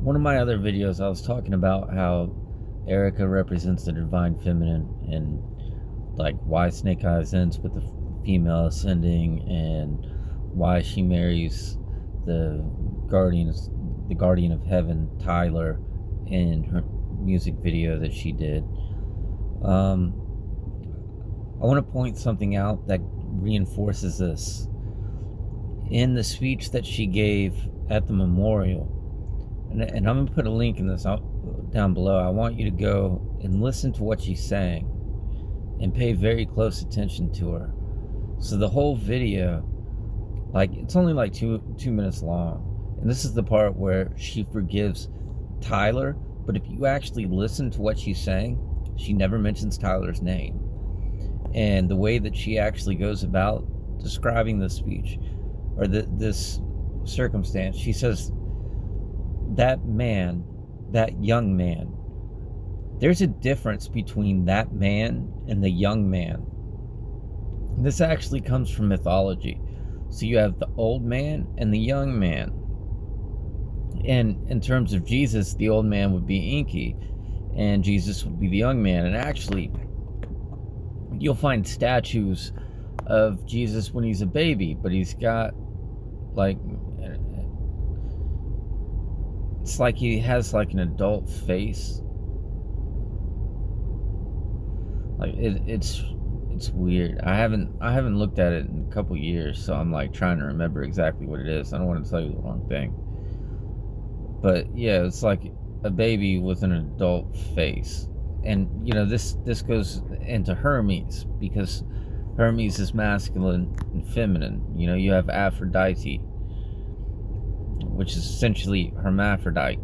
one of my other videos, I was talking about how Erika represents the divine feminine and like why Snake Eyes ends with the female ascending and why she marries the guardians, the guardian of heaven, Tyler, in her music video that she did. I want to point something out that reinforces this. In the speech that she gave at the memorial, and I'm going to put a link in this down below. I want you to go and listen to what she's saying and pay very close attention to her. So the whole video, like, it's only like two minutes long, and this is the part where she forgives Tyler. But if you actually listen to what she's saying, she never mentions Tyler's name. And the way that she actually goes about describing the speech or this circumstance, she says, that man, that young man, there's a difference between that man and the young man. This actually comes from mythology. So you have the old man and the young man. And in terms of Jesus, the old man would be Inky and Jesus would be the young man. And actually, you'll find statues of Jesus when he's a baby, but he's got like, it's like he has like an adult face. Like it's weird. I haven't looked at it in a couple years, so I'm like trying to remember exactly what it is. I don't want to tell you the wrong thing. But yeah, it's like a baby with an adult face. And you know, this goes into Hermes, because Hermes is masculine and feminine. You know, you have Aphrodite, which is essentially hermaphrodite.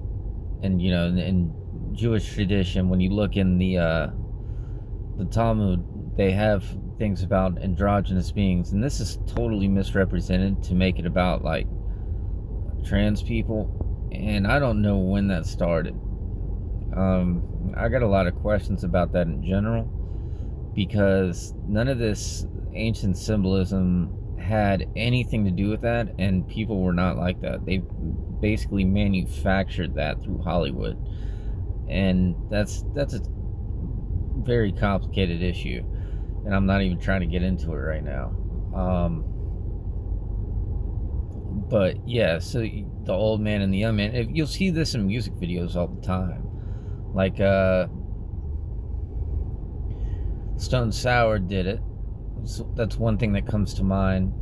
And you know, in Jewish tradition, when you look in the Talmud, they have things about androgynous beings, and this is totally misrepresented to make it about like trans people. And I don't know when that started. I got a lot of questions about that in general, because none of this ancient symbolism had anything to do with that, and people were not like that. They basically manufactured that through Hollywood, and that's a very complicated issue, and I'm not even trying to get into it right now. But yeah, so the old man and the young man, you'll see this in music videos all the time. Like Stone Sour did it. So that's one thing that comes to mind.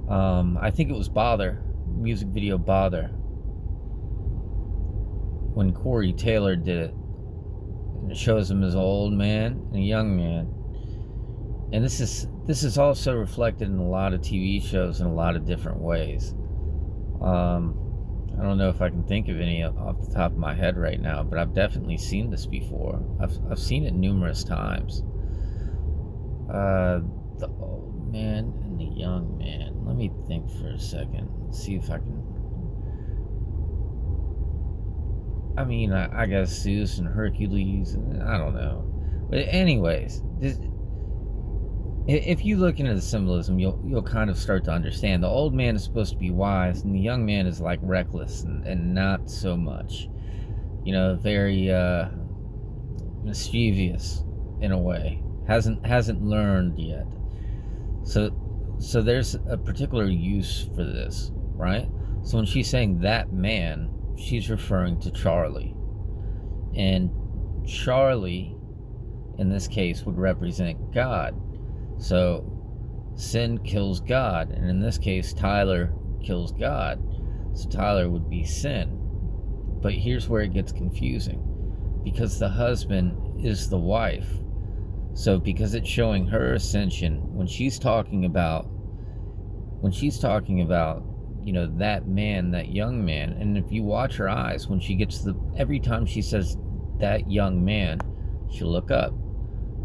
I think it was Bother, music video Bother, when Corey Taylor did it. And it shows him as an old man and a young man. And this is also reflected in a lot of TV shows in a lot of different ways. I don't know if I can think of any off the top of my head right now, but I've definitely seen this before. I've seen it numerous times. The old man and the young man. Let me think for a second. See if I can. I mean, I guess Zeus and Hercules, and I don't know. But anyways, if you look into the symbolism, you'll kind of start to understand. The old man is supposed to be wise, and the young man is like reckless and not so much. You know, very mischievous in a way. Hasn't learned yet. So there's a particular use for this, right? So when she's saying that man, she's referring to Charlie. And Charlie, in this case, would represent God. So sin kills God, and in this case, Tyler kills God. So Tyler would be sin. But here's where it gets confusing, because the husband is the wife. So because it's showing her ascension, when she's talking about, you know, that man, that young man, and if you watch her eyes, when she gets every time she says that young man, she'll look up,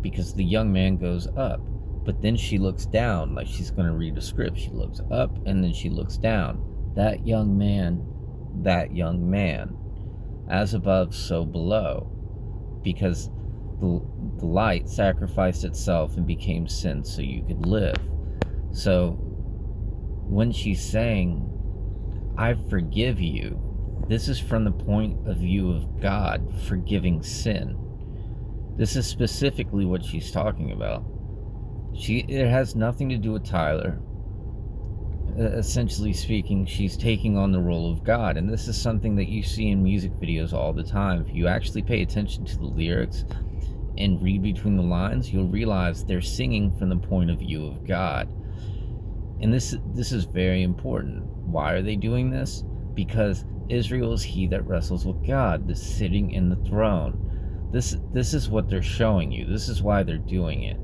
because the young man goes up. But then she looks down, like she's going to read a script. She looks up and then she looks down. That young man, as above, so below. Because the light sacrificed itself and became sin so you could live. So when she's saying, I forgive you, This is from the point of view of God forgiving sin. This is specifically what she's talking about. It has nothing to do with Tyler. Essentially speaking, she's taking on the role of God, and this is something that you see in music videos all the time. If you actually pay attention to the lyrics and read between the lines, you'll realize they're singing from the point of view of God. And this is very important. Why are they doing this? Because Israel is he that wrestles with God, the sitting in the throne. This is what they're showing you. This is why they're doing it.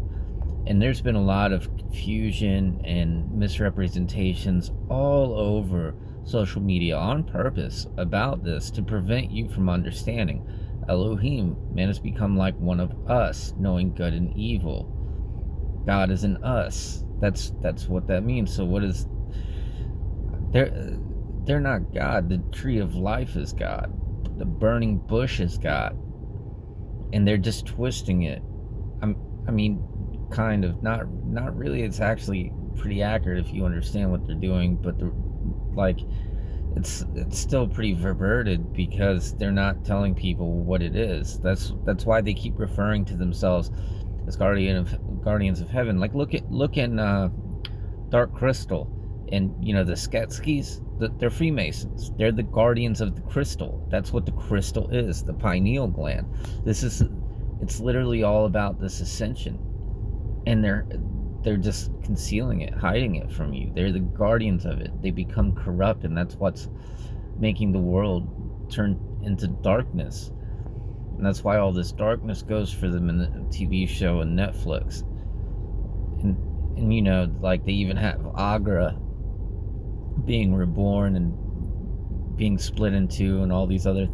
And there's been a lot of confusion and misrepresentations all over social media on purpose about this to prevent you from understanding. Elohim, man, has become like one of us, knowing good and evil. God is in us. That's what that means. So what is... They're not God. The tree of life is God. The burning bush is God. And they're just twisting it. I mean, kind of. Not really. It's actually pretty accurate if you understand what they're doing. But it's still pretty perverted because they're not telling people what it is. That's why they keep referring to themselves as guardians of heaven. Like look in Dark Crystal, and the Skeksis. They're Freemasons. They're the guardians of the crystal. That's what the crystal is, the pineal gland. It's literally all about this ascension, and they're just concealing it, hiding it from you. They're the guardians of it. They become corrupt, and that's what's making the world turn into darkness. And that's why all this darkness goes for them in the TV show and Netflix. And like they even have Agra being reborn and being split in two and all these other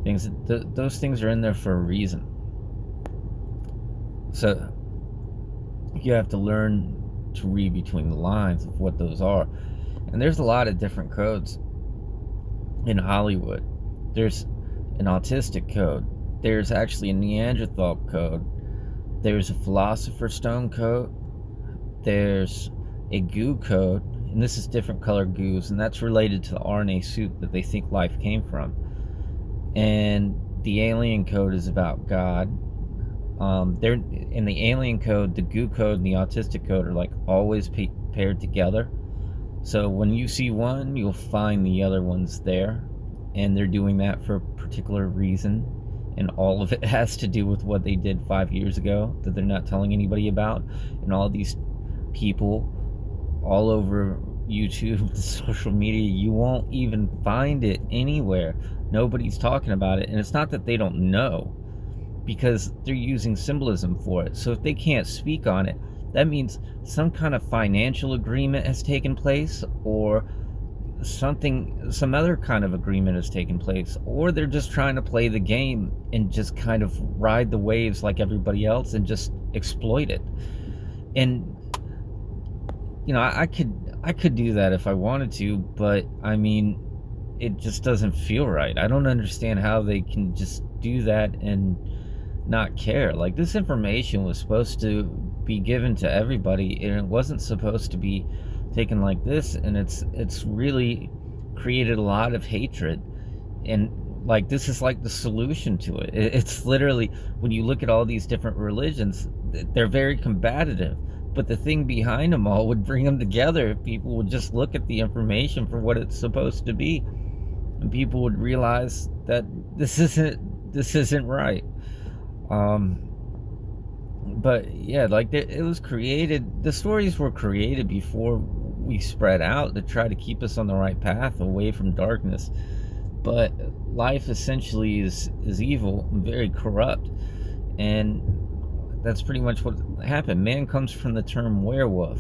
things. Those things are in there for a reason. So you have to learn to read between the lines of what those are. And there's a lot of different codes in Hollywood. There's an autistic code. There's actually a Neanderthal code. There's a Philosopher's Stone code. There's a goo code. And this is different colored goos, and that's related to the RNA soup that they think life came from. And the alien code is about God. They're in the alien code, the goo code and the autistic code are like always paired together. So when you see one, you'll find the other ones there, and they're doing that for a particular reason. And all of it has to do with what they did 5 years ago that they're not telling anybody about. And all these people all over YouTube, the social media, you won't even find it anywhere. Nobody's talking about it. And it's not that they don't know, because they're using symbolism for it. So if they can't speak on it, that means some kind of financial agreement has taken place, or some other kind of agreement has taken place, or they're just trying to play the game and just kind of ride the waves like everybody else and just exploit it. And I could do that if I wanted to, but I mean, it just doesn't feel right. I don't understand how they can just do that and not care. Like, this information was supposed to be given to everybody, and it wasn't supposed to be taken like this. And it's really created a lot of hatred. And like, this is like the solution to it. It's literally, when you look at all these different religions, they're very combative. But the thing behind them all would bring them together if people would just look at the information for what it's supposed to be, and people would realize that this isn't right. But yeah, like it was created. The stories were created before we spread out to try to keep us on the right path, away from darkness. But life essentially is evil and very corrupt, and that's pretty much what happened. Man comes from the term werewolf.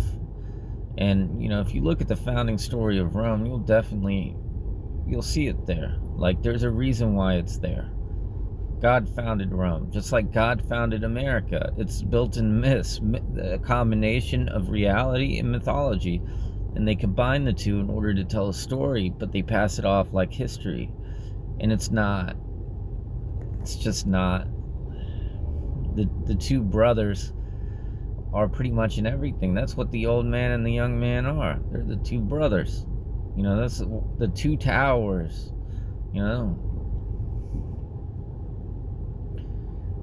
And, if you look at the founding story of Rome, you'll see it there. Like, there's a reason why it's there. God founded Rome, just like God founded America. It's built in myths, a combination of reality and mythology. And they combine the two in order to tell a story, but they pass it off like history. And it's not. It's just not. The two brothers are pretty much in everything. That's what the old man and the young man are. They're the two brothers. That's the two towers. you know.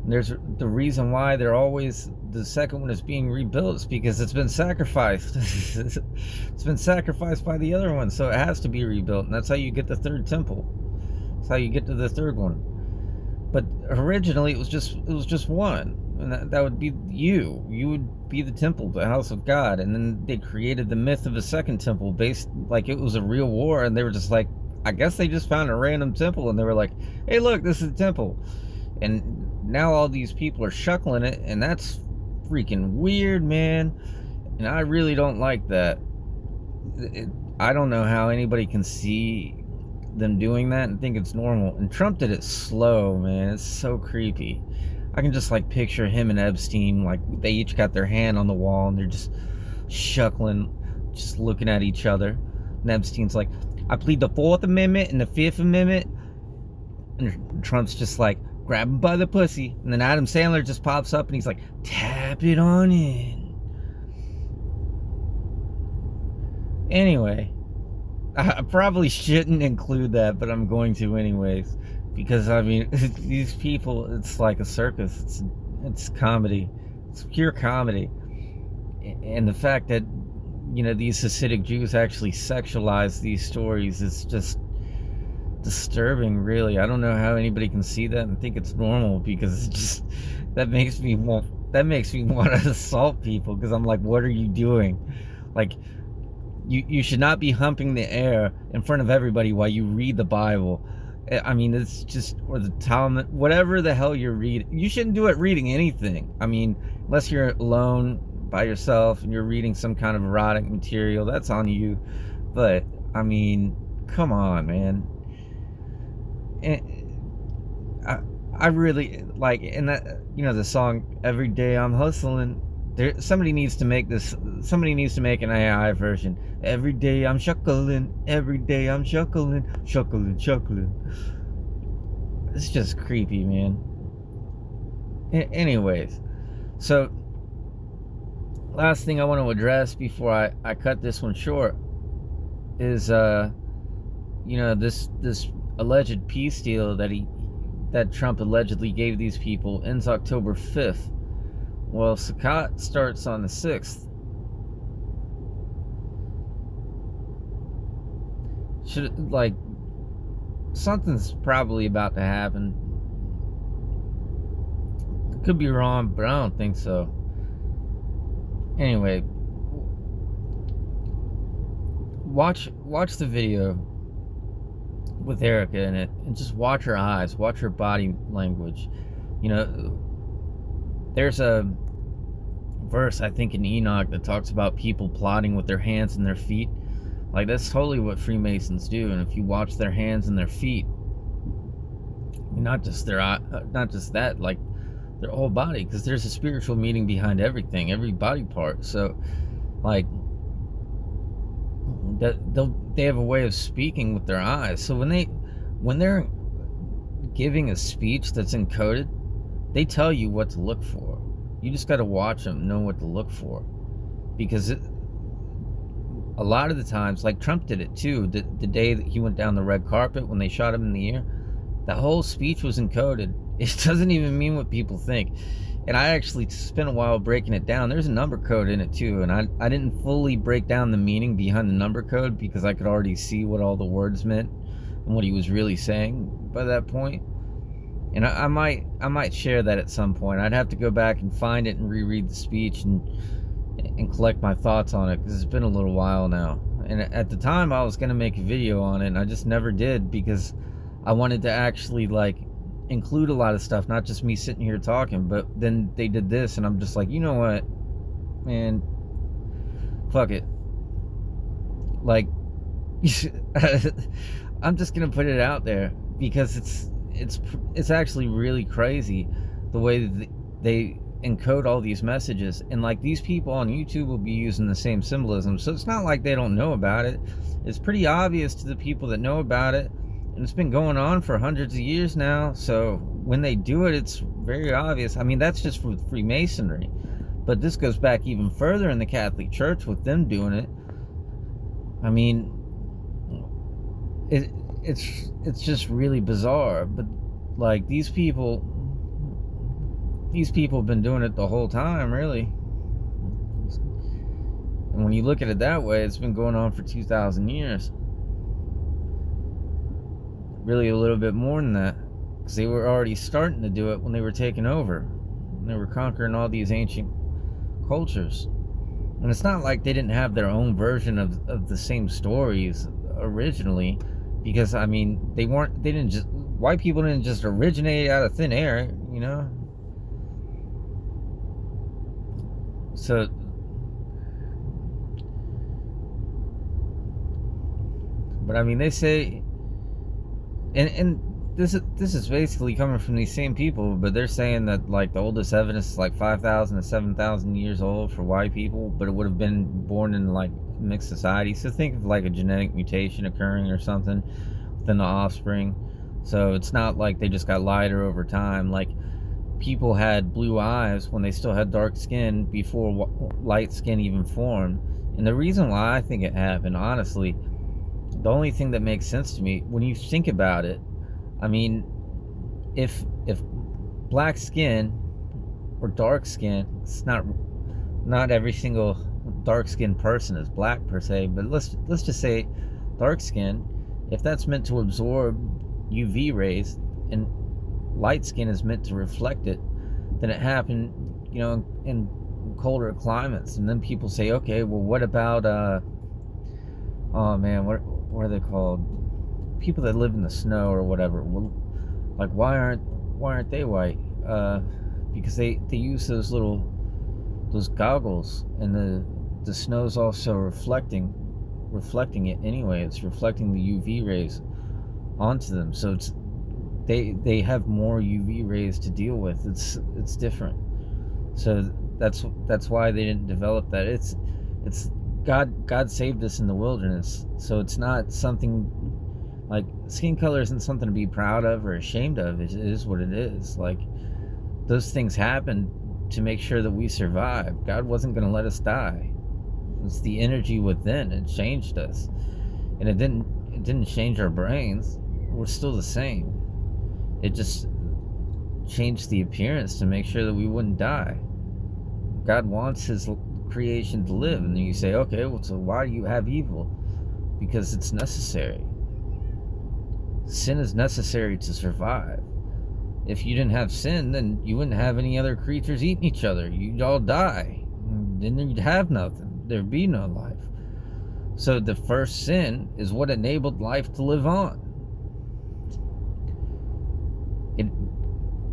There's the reason why they're always, the second one is being rebuilt is because it's been sacrificed. It's been sacrificed by the other one, so it has to be rebuilt, and that's how you get the third temple. That's how you get to the third one. But originally it was just one, and that would be you. You would be the temple, the house of God, and then they created the myth of a second temple based like it was a real war, and they were just like, I guess they just found a random temple, and they were like, hey, look, this is a temple. And now all these people are shuckling it, and that's freaking weird, man. And I really don't like that. I don't know how anybody can see them doing that and think it's normal. And Trump did it slow, man. It's so creepy. I can just like picture him and Epstein, like they each got their hand on the wall and they're just shuckling, just looking at each other. And Epstein's like, I plead the 4th Amendment and the 5th Amendment. And Trump's just like, grab him by the pussy. And then Adam Sandler just pops up and he's like, tap it on in. Anyway, I probably shouldn't include that, but I'm going to anyways. Because, I mean, these people, it's like a circus. It's comedy. It's pure comedy. And the fact that, you know, these Hasidic Jews actually sexualize these stories is just disturbing, really. I don't know how anybody can see that and think it's normal, because it's just, that makes me want to assault people, because I'm like, what are you doing? Like, you should not be humping the air in front of everybody while you read the Bible. I mean, it's just, or the Talmud, whatever the hell you're reading. You shouldn't do it reading anything. I mean, unless you're alone by yourself and you're reading some kind of erotic material, that's on you. But, I mean, come on, man. And I really like, and that, you know, the song "Every Day I'm Hustling." Somebody needs to make an AI version. Every day I'm shuckling, every day I'm shuckling. It's just creepy, man. Anyways, so last thing I want to address before I cut this one short is you know, this alleged peace deal that Trump allegedly gave these people ends October 5th. Well, Sukkot starts on the 6th. Like, something's probably about to happen. Could be wrong, but I don't think so. Anyway, watch the video with Erika in it, and just watch her eyes, watch her body language. You know, there's a verse, I think, in Enoch that talks about people plotting with their hands and their feet. Like, that's totally what Freemasons do. And if you watch their hands and their feet, not just that, like their whole body, because there's a spiritual meaning behind everything, every body part. So, like, they have a way of speaking with their eyes. So when they're giving a speech that's encoded, they tell you what to look for. You just got to watch them, know what to look for. Because a lot of the times, like Trump did it too, the day that he went down the red carpet when they shot him in the ear, the whole speech was encoded. It doesn't even mean what people think. And I actually spent a while breaking it down. There's a number code in it too, and I didn't fully break down the meaning behind the number code because I could already see what all the words meant and what he was really saying by that point. And I might share that at some point. I'd have to go back and find it and reread the speech and collect my thoughts on it, because it's been a little while now. And at the time I was going to make a video on it, and I just never did, because I wanted to actually like include a lot of stuff, not just me sitting here talking. But then they did this, and I'm just like, you know what, man, fuck it. Like, I'm just gonna put it out there, because it's actually really crazy the way that they encode all these messages. And like, these people on YouTube will be using the same symbolism, so it's not like they don't know about it. It's pretty obvious to the people that know about it, and it's been going on for hundreds of years now. So when they do it, it's very obvious. I mean, that's just with Freemasonry, but this goes back even further in the Catholic Church with them doing it. I mean, it's just really bizarre. But like these people have been doing it the whole time, really. And when you look at it that way, it's been going on for 2,000 years. Really a little bit more than that, because they were already starting to do it when they were taking over. When they were conquering all these ancient cultures. And it's not like they didn't have their own version of the same stories originally, because I mean white people didn't just originate out of thin air, you know. So but I mean they say, and this is basically coming from these same people, but they're saying that like the oldest evidence is like 5,000 to 7,000 years old for white people, but it would have been born in like mixed society. So think of like a genetic mutation occurring or something within the offspring. So it's not like they just got lighter over time. Like people had blue eyes when they still had dark skin before light skin even formed. And the reason why I think it happened, honestly, the only thing that makes sense to me when you think about it, I mean, if black skin or dark skin, it's not every single dark skinned person is black per se, but let's just say dark skin, if that's meant to absorb UV rays and light skin is meant to reflect it, then it happened, you know, in colder climates. And then people say, okay, well, what about oh man, what are they called? People that live in the snow or whatever. Well, like why aren't they white? Because they use those goggles, and the snow's also reflecting it anyway. It's reflecting the UV rays onto them, so they have more UV rays to deal with. It's different. So that's why they didn't develop that. It's God saved us in the wilderness, so it's not something like skin color isn't something to be proud of or ashamed of. It is what it is. Like those things happened to make sure that we survive. God wasn't going to let us die. It's the energy within. It changed us, and it didn't change our brains. We're still the same. It just changed the appearance to make sure that we wouldn't die. God wants his creation to live, and then you say, okay, well, so why do you have evil? Because it's necessary. Sin is necessary to survive. If you didn't have sin, then you wouldn't have any other creatures eating each other. You'd all die. Then you'd have nothing. There'd be no life. So the first sin is what enabled life to live on.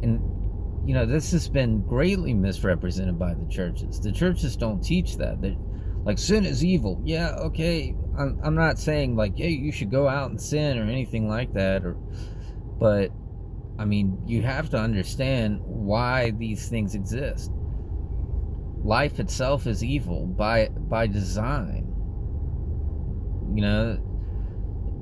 And you know, this has been greatly misrepresented by the churches. The churches don't teach that. Like, sin is evil. Yeah, okay. I'm not saying like, hey, you should go out and sin or anything like that. But I mean, you have to understand why these things exist. Life itself is evil by design. You know,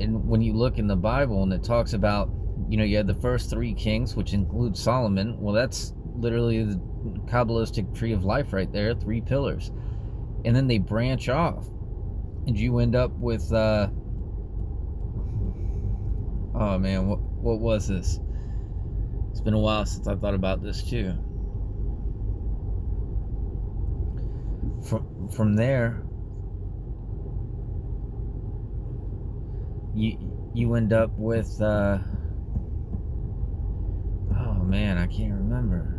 and when you look in the Bible and it talks about, you know, you had the first 3 kings, which includes Solomon. Well, that's literally the Kabbalistic tree of life right there, 3 pillars. And then they branch off. And you end up with, oh man, what was this? It's been a while since I thought about this too. From there, you end up with, oh man, I can't remember.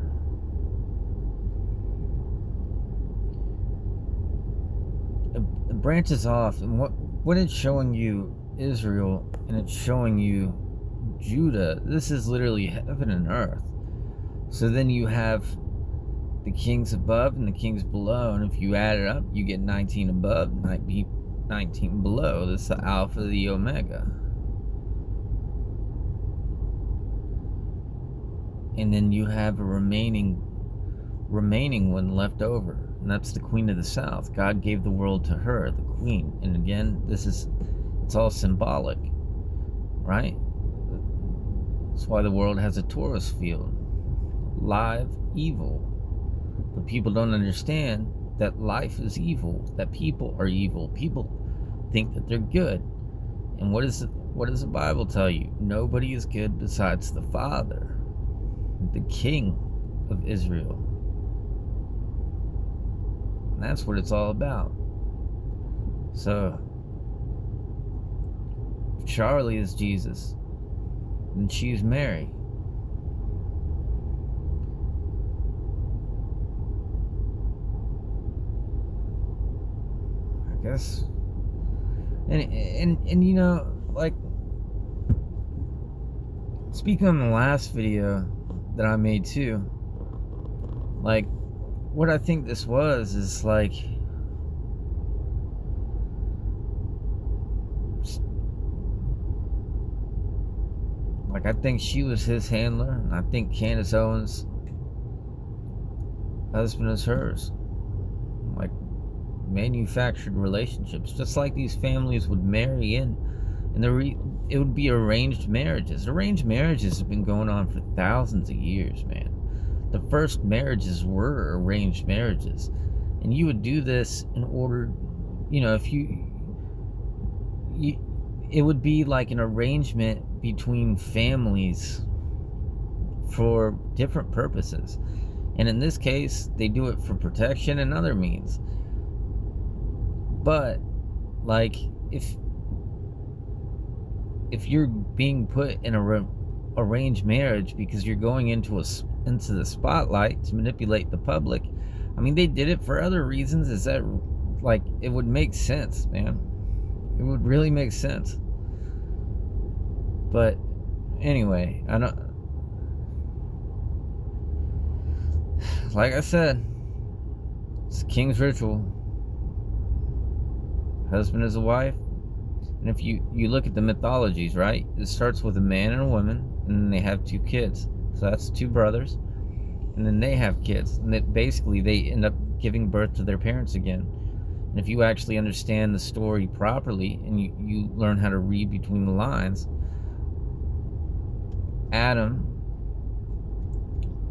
It branches off, and what it's showing you, Israel, and it's showing you Judah. This is literally heaven and earth. So then you have the kings above and the kings below, and if you add it up, you get 19 above, 19 below. This is the Alpha, the Omega. And then you have a remaining one left over, and that's the Queen of the South. God gave the world to her, the Queen. And again, it's all symbolic, right? That's why the world has a Taurus field. Live evil. But people don't understand that life is evil, that people are evil. People think that they're good. And what what does the Bible tell you? Nobody is good besides the Father, the King of Israel. And that's what it's all about. So, if Charlie is Jesus, then she's Mary. I guess. And you know, like, speaking on the last video that I made too, like, what I think this was is like, I think she was his handler, and I think Candace Owens' husband is hers. Like, manufactured relationships, just like these families would marry in, and it would be arranged marriages. Arranged marriages have been going on for thousands of years, man. The first marriages were arranged marriages, and you would do this in order, you know, if you it would be like an arrangement between families for different purposes. And in this case, they do it for protection and other means. But, like, if you're being put in a arranged marriage because you're going into the spotlight to manipulate the public, I mean, they did it for other reasons. Is that, like, it would make sense, man. It would really make sense. But anyway, I don't. Like I said, it's a king's ritual. Husband is a wife. And if you look at the mythologies, right? It starts with a man and a woman, and then they have 2 kids. So that's 2 brothers. And then they have kids. And that basically they end up giving birth to their parents again. And if you actually understand the story properly, and you learn how to read between the lines, Adam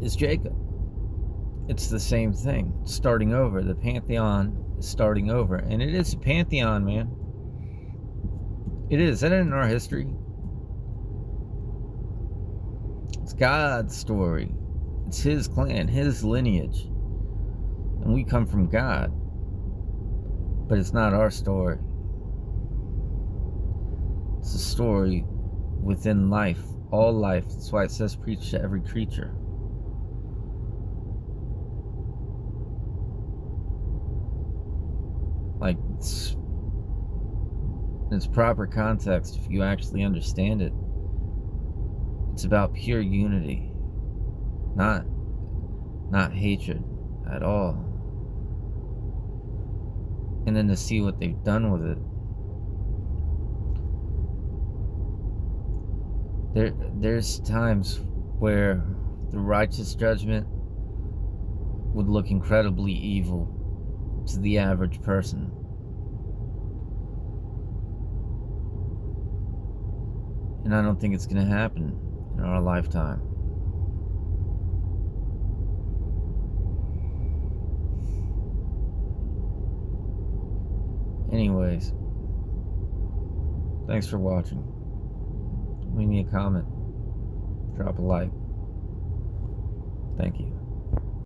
is Jacob. It's the same thing. Starting over. The pantheon is starting over. And it is a pantheon, man. It is. That isn't our history. It's God's story. It's his clan, his lineage. And we come from God. But it's not our story. It's a story within life. All life. That's why it says preach to every creature. Like, it's, in its proper context, if you actually understand it, it's about pure unity, not hatred at all. And then to see what they've done with it, there's times where the righteous judgment would look incredibly evil to the average person. And I don't think it's going to happen in our lifetime. Anyways, thanks for watching. Leave me a comment. Drop a like. Thank you.